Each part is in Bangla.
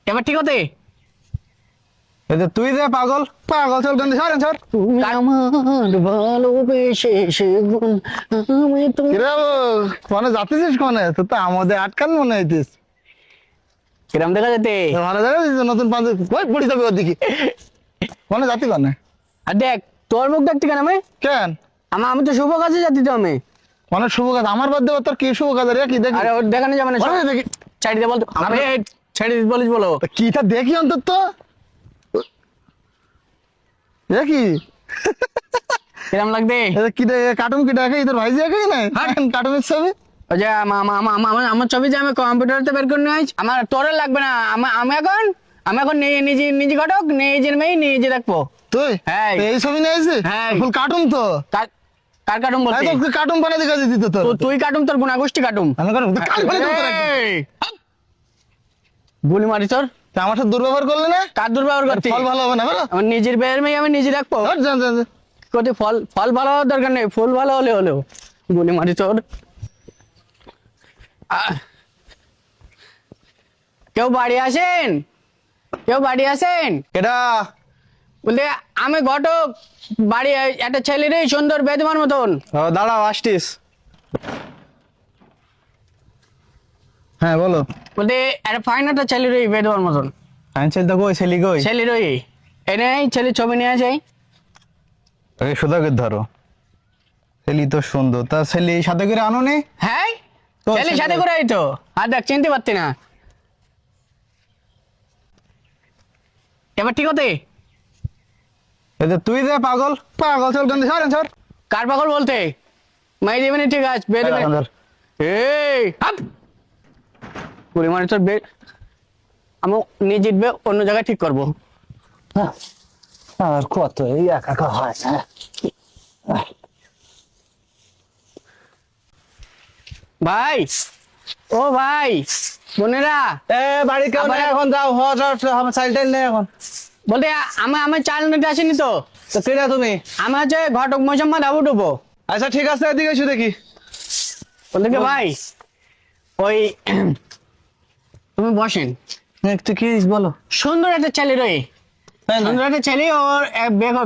এবার ঠিক হতে তুই যে পাগল পাগল চল গন্ধ সরেন সর তুমি আমার ভালোবেসে সেগুন আমি তো কিরে কোনে যাচ্ছিস কোনে তুই তো আমাদের আটকান মনে হইতিস কিরম দেখা যেতে ভালো জায়গা নতুন পাঁচ কই পড়ি যাবে ওদিকে কোনে যাতি কোনে আর দেখ তোর মুখ দেখতে কেন আমি কেন আমি তো শুভ কাজে যাচ্ছি তো আমি কোনে শুভ কাজ আমার বাদ দেব তোর কি শুভ কাজ রে কি দেখি আরে ওর দেখানো যাবে না ওরে দেখি ছাড়ি দে বলতো আমি ছাড়ি দিতে বলিস বলো কিটা দেখি অন্তত দেখি কিরম লাগবে কি কার্টুন কি দেখে তোর ভাই দেখে না কার্টুনের ছবি ওই যে আমার ছবি যে আমি কম্পিউটারতে বের করে নিয়ে আসছি আমার তোরে লাগবে না আমি এখন নিজে ঘটক নিজের মেয়ে নিজে রাখবো তুই হ্যাঁ। এই ছবি নিয়ে আসছিস হ্যাঁ। ফুল কার্টুন তো কার কার্টুন বলছিস কার্টুন বানাই দেখা দিত তোর তুই কার্টুন তোর গুণা গোষ্ঠী কার্টুন আমি কার্টুন কাল ফেলে দেব তোর একদম। গুলি মারি তোর তা আমার সাথে দুর্ব্যবহার করলে না কার দুর্ব্যবহার করতে ফল ভালো হবে না বলো আমার নিজের বেয়ের মেয়ে আমি নিজে রাখবো জান জান জান। কত ফল ফল ভালো হওয়ার দরকার নেই ফুল ভালো হলেও গুলি মারি তোর কেউ বাড়ি আসেন এটা বলতে আমি ঘটক বাড়ি একটা ছেলে রে সুন্দর বেদমার মতন দাঁড়াও আসতিস হ্যাঁ বলো বলতে একটা ফাইন একটা ছেলে রে বেদমার মতন আনছেল তো কই ছেলি কই ছেলে রই এনে ছেলে ছবি নিয়ে আসে তাকে সুদাকে ধরো ছেলি তো সুন্দর তা ছেলি সাথে করে আনো নে হ্যাঁ তো ছেলে ছেলে- সাথে করে আইতো আর দেখ চিনতে পারতি না এবার ঠিক হতে তুই যে পাগল পাগল চল গন্ধ সরেন সর কার পাগল বলতে মাই দেবেনি ঠিক আছে বেদ এই হাপ গুলি মারি তোর বেদ আমি নিয়ে জিতবে অন্য জায়গায় ঠিক করবো আর কত এই একা হয় ভাই ও ভাই বোনেরা বাড়ি কেউ আবার- নেই এখন যাও আমার চাইল্ড নেই এখন বলতে আমি চাল নিতে আসিনি তো তো কেনা তুমি আমি হচ্ছে ঘটক মোসাম্মদ আবু ডুবো আচ্ছা ঠিক আছে এদিকে এসে দেখি বলতে কি ভাই ওই তুমি বসেন একটু কি বলো সুন্দর একটা ছেলে রয়ে সুন্দর একটা ছেলে ওর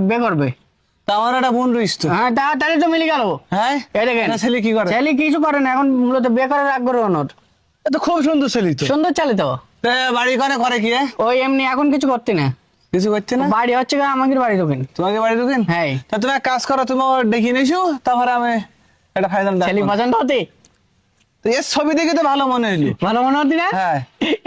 বে করবে তা আমার একটা বোন রইস তো হ্যাঁ তাড়াতাড়ি তো মিলে গেল হ্যাঁ এই দেখেন না, ছেলে কি করে ছেলে কিছু করে না এখন মূলত বে করার আগ্রহ ওর এ তো খুব সুন্দর ছেলে তো সুন্দর ছেলে তো তা বাড়ি করে কি রে ওই এমনি এখন কিছু করতে না কিছু করছে না বাড়ি হচ্ছে গিয়ে আমাদের বাড়ি ঢোকেন তোমাকে বাড়ি ঢুকেন হ্যাঁ তা তুমি এক কাজ করো তুমি আমার ডেকে নিয়েছো তারপরে আমি একটা ফাইনাল ছেলে পছন্দ হতে তো এর ছবি দেখে তো ভালো মনে হইলো ভালো মনে হতি না হ্যাঁ